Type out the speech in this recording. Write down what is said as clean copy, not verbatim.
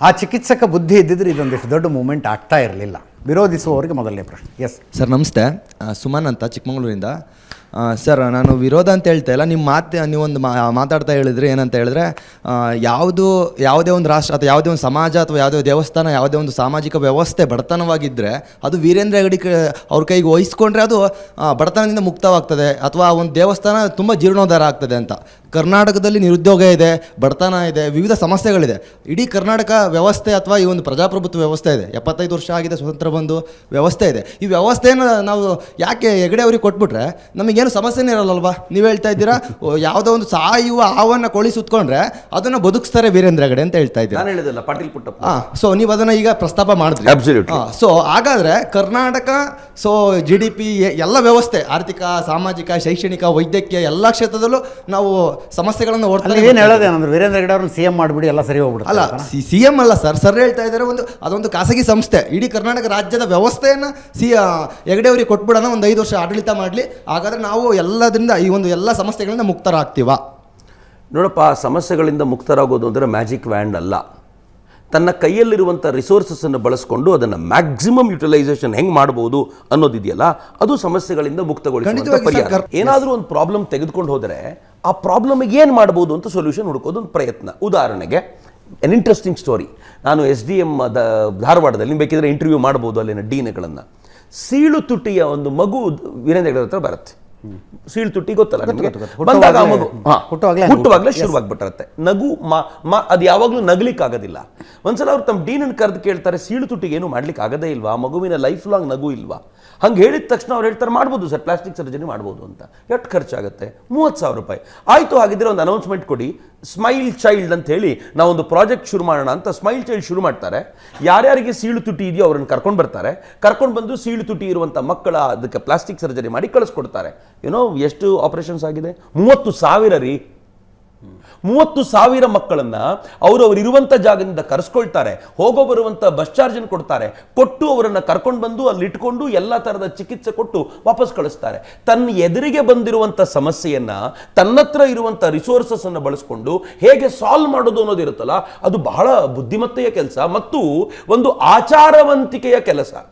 ಆ ಚಿಕಿತ್ಸಕ ಬುದ್ಧಿ ಇದ್ದಿದ್ರೆ ಇದೊಂದಿಷ್ಟು ದೊಡ್ಡ ಮೂವ್ಮೆಂಟ್ ಆಗ್ತಾ ಇರಲಿಲ್ಲ. ವಿರೋಧಿಸುವವರಿಗೆ ಮೊದಲನೇ ಪ್ರಶ್ನೆ. ಎಸ್ ಸರ್, ನಮಸ್ತೆ. ಸುಮನ್ ಅಂತ ಚಿಕ್ಕಮಗಳೂರಿಂದ. ಸರ್, ನಾನು ವಿರೋಧ ಅಂತ ಹೇಳ್ತಾ ಇಲ್ಲ. ನಿಮ್ಮ ನೀವೊಂದು ಮಾತಾಡ್ತಾ ಹೇಳಿದ್ರಿ ಏನಂತ ಹೇಳಿದ್ರೆ, ಯಾವುದೇ ಒಂದು ರಾಷ್ಟ್ರ ಅಥವಾ ಯಾವುದೇ ಒಂದು ಸಮಾಜ ಅಥವಾ ಯಾವುದೇ ದೇವಸ್ಥಾನ, ಯಾವುದೇ ಒಂದು ಸಾಮಾಜಿಕ ವ್ಯವಸ್ಥೆ ಬಡತನವಾಗಿದ್ದರೆ ಅದು ವೀರೇಂದ್ರ ಹೆಗಡೆ ಅವ್ರ ಕೈಗೆ ವಹಿಸ್ಕೊಂಡ್ರೆ ಅದು ಬಡತನದಿಂದ ಮುಕ್ತವಾಗ್ತದೆ, ಅಥವಾ ಒಂದು ದೇವಸ್ಥಾನ ತುಂಬ ಜೀರ್ಣೋದ್ಧಾರ ಆಗ್ತದೆ ಅಂತ. ಕರ್ನಾಟಕದಲ್ಲಿ ನಿರುದ್ಯೋಗ ಇದೆ, ಬಡತನ ಇದೆ, ವಿವಿಧ ಸಮಸ್ಯೆಗಳಿದೆ. ಇಡೀ ಕರ್ನಾಟಕ ವ್ಯವಸ್ಥೆ ಅಥವಾ ಈ ಒಂದು ಪ್ರಜಾಪ್ರಭುತ್ವ ವ್ಯವಸ್ಥೆ ಇದೆ. 75 ವರ್ಷ ಆಗಿದೆ ಸ್ವತಂತ್ರ ಬಂದು ವ್ಯವಸ್ಥೆ ಇದೆ. ಈ ವ್ಯವಸ್ಥೆಯನ್ನು ನಾವು ಯಾಕೆ ಹೆಗಡೆ ಅವ್ರಿಗೆ ಕೊಟ್ಬಿಟ್ರೆ ನಮಗೇನು ಸಮಸ್ಯೆನೇ ಇರಲ್ಲಲ್ವಾ? ನೀವು ಹೇಳ್ತಾ ಇದ್ದೀರಾ ಯಾವುದೋ ಒಂದು ಸಾಯುವ ಹಾವನ್ನು ಕೋಳಿ ಸುತ್ಕೊಂಡ್ರೆ ಅದನ್ನು ಬದುಕಿಸ್ತಾರೆ ವೀರೇಂದ್ರ ಹೆಗಡೆ ಅಂತ ಹೇಳ್ತಾ ಇದ್ದೀರಾ. ನಾನು ಹೇಳಿದಲ್ಲ, ಪಾಟೀಲ್ ಪುಟ್ಟಪ್ಪ. ಸೊ ನೀವು ಅದನ್ನು ಈಗ ಪ್ರಸ್ತಾಪ ಮಾಡಿದ್ರಿ. ಸೊ ಹಾಗಾದರೆ ಕರ್ನಾಟಕ GDP ಎಲ್ಲ ವ್ಯವಸ್ಥೆ, ಆರ್ಥಿಕ, ಸಾಮಾಜಿಕ, ಶೈಕ್ಷಣಿಕ, ವೈದ್ಯಕೀಯ ಎಲ್ಲ ಕ್ಷೇತ್ರದಲ್ಲೂ ನಾವು ಸಮಸ್ಯೆಗಳನ್ನು ಓಡ್ತಾರೆ. ಏನು ಹೇಳೋದೇನಂದ್ರೆ ವೀರೇಂದ್ರ ಹೆಗಡೆ ಅವ್ರನ್ನ CM ಮಾಡಿಬಿಡಿ, ಎಲ್ಲ ಸರಿ ಹೋಗ್ಬಿಡುತ್ತೆ. ಅಲ್ಲ, CM ಅಲ್ಲ ಸರ್ ಹೇಳ್ತಾ ಇದ್ದಾರೆ. ಅದೊಂದು ಖಾಸಗಿ ಸಂಸ್ಥೆ ಇಡೀ ಕರ್ನಾಟಕ ರಾಜ್ಯದ ವ್ಯವಸ್ಥೆಯನ್ನು ಹೆಗಡೆ ಅವರಿಗೆ ಕೊಟ್ಬಿಡೋಣ, ಒಂದು 5 ವರ್ಷ ಆಡಳಿತ ಮಾಡಲಿ. ಹಾಗಾದ್ರೆ ನಾವು ಎಲ್ಲದರಿಂದ ಈ ಒಂದು ಎಲ್ಲ ಸಮಸ್ಯೆಗಳಿಂದ ಮುಕ್ತರಾಗ್ತೀವ? ನೋಡಪ್ಪ, ಸಮಸ್ಯೆಗಳಿಂದ ಮುಕ್ತರಾಗೋದು ಅಂದರೆ ಮ್ಯಾಜಿಕ್ ವ್ಯಾಂಡ್ ಅಲ್ಲ. ತನ್ನ ಕೈಯಲ್ಲಿರುವಂಥ ರಿಸೋರ್ಸಸ್ಸನ್ನು ಬಳಸ್ಕೊಂಡು ಅದನ್ನು ಮ್ಯಾಕ್ಸಿಮಮ್ ಯುಟಿಲೈಸೇಷನ್ ಹೆಂಗೆ ಮಾಡ್ಬೋದು ಅನ್ನೋದಿದೆಯಲ್ಲ, ಅದು ಸಮಸ್ಯೆಗಳಿಂದ ಮುಕ್ತಗೊಳಿಸುವಂಥ ಪರಿಹಾರ. ಏನಾದರೂ ಒಂದು ಪ್ರಾಬ್ಲಮ್ ತೆಗೆದುಕೊಂಡು ಹೋದರೆ ಆ ಪ್ರಾಬ್ಲಮಿಗೆ ಏನು ಮಾಡ್ಬೋದು ಅಂತ ಸೊಲ್ಯೂಷನ್ ಹುಡುಕೋದು ಒಂದು ಪ್ರಯತ್ನ. ಉದಾಹರಣೆಗೆ ಎನ್ ಇಂಟ್ರೆಸ್ಟಿಂಗ್ ಸ್ಟೋರಿ. ನಾನು SDM ಧಾರವಾಡದಲ್ಲಿ, ನೀವು ಬೇಕಿದ್ರೆ ಇಂಟರ್ವ್ಯೂ ಮಾಡ್ಬೋದು ಅಲ್ಲಿನ ಡೀನ್ಗಳನ್ನು. ಸೀಳು ತುಟಿಯ ಒಂದು ಮಗು ವೀರೇಂದ್ರ ಹೆಗಡೆ ಹತ್ರ ಬರುತ್ತೆ. ಸೀಳು ತುಟಿ ಗೊತ್ತಲ್ಲ ನಿಮಗೆ? ಬಂದಾಗ ಆ ಮಗು ಹುಟ್ಟುವಾಗಲೇ ಶುರುವಾಗ್ಬಿಟ್ಟಿರುತ್ತೆ ನಗು. ಅದು ಯಾವಾಗಲೂ ನಗ್ಲಿಕ್ಕೆ ಆಗೋದಿಲ್ಲ. ಒಂದ್ಸಲ ಅವ್ರು ತಮ್ಮ ಡೀನನ್ನು ಕರೆದು ಕೇಳ್ತಾರೆ, ಸೀಳು ತುಟಿಗೆ ಏನು ಮಾಡ್ಲಿಕ್ಕೆ ಆಗದೇ ಇಲ್ವಾ? ಆ ಮಗುವಿನ ಲೈಫ್ ಲಾಂಗ್ ನಗು ಇಲ್ವಾ? ಹಂಗೆ ಹೇಳಿದ ತಕ್ಷಣ ಅವ್ರು ಹೇಳ್ತಾರೆ, ಮಾಡ್ಬೋದು ಸರ್, ಪ್ಲಾಸ್ಟಿಕ್ ಸರ್ಜರಿ ಮಾಡ್ಬೋದು ಅಂತ. ಎಷ್ಟು ಖರ್ಚಾಗುತ್ತೆ? 30,000 ರೂಪಾಯಿ. ಆಯಿತು, ಹಾಗಿದ್ರೆ ಒಂದು ಅನೌನ್ಸ್ಮೆಂಟ್ ಕೊಡಿ, ಸ್ಮೈಲ್ ಚೈಲ್ಡ್ ಅಂತ ಹೇಳಿ ನಾವೊಂದು ಪ್ರಾಜೆಕ್ಟ್ ಶುರು ಮಾಡೋಣ ಅಂತ. ಸ್ಮೈಲ್ ಚೈಲ್ಡ್ ಶುರು ಮಾಡ್ತಾರೆ. ಯಾರ್ಯಾರಿಗೆ ಸೀಳು ತುಟಿ ಇದೆಯೋ ಅವ್ರನ್ನ ಕರ್ಕೊಂಡು ಬರ್ತಾರೆ. ಕರ್ಕೊಂಡು ಬಂದು ಸೀಳು ತುಟಿ ಇರುವಂಥ ಮಕ್ಕಳ ಅದಕ್ಕೆ ಪ್ಲಾಸ್ಟಿಕ್ ಸರ್ಜರಿ ಮಾಡಿ ಕಳಿಸ್ಕೊಡ್ತಾರೆ. ಎಷ್ಟು ಆಪರೇಷನ್ಸ್ ಆಗಿದೆ? 30,000 ರೀ. 30,000 ಮಕ್ಕಳನ್ನ ಅವರಿರುವಂಥ ಜಾಗದಿಂದ ಕರೆಸ್ಕೊಳ್ತಾರೆ. ಹೋಗೋ ಬರುವಂಥ ಬಸ್ ಚಾರ್ಜನ್ನು ಕೊಡ್ತಾರೆ. ಕೊಟ್ಟು ಅವರನ್ನು ಕರ್ಕೊಂಡು ಬಂದು ಅಲ್ಲಿ ಇಟ್ಕೊಂಡು ಎಲ್ಲ ಥರದ ಚಿಕಿತ್ಸೆ ಕೊಟ್ಟು ವಾಪಸ್ ಕಳಿಸ್ತಾರೆ. ತನ್ನ ಎದುರಿಗೆ ಬಂದಿರುವಂಥ ಸಮಸ್ಯೆಯನ್ನ ತನ್ನತ್ರ ಇರುವಂಥ ರಿಸೋರ್ಸಸ್ ಅನ್ನು ಬಳಸ್ಕೊಂಡು ಹೇಗೆ ಸಾಲ್ವ್ ಮಾಡೋದು ಅನ್ನೋದಿರುತ್ತಲ್ಲ, ಅದು ಬಹಳ ಬುದ್ಧಿಮತ್ತೆಯ ಕೆಲಸ ಮತ್ತು ಒಂದು ಆಚಾರವಂತಿಕೆಯ ಕೆಲಸ.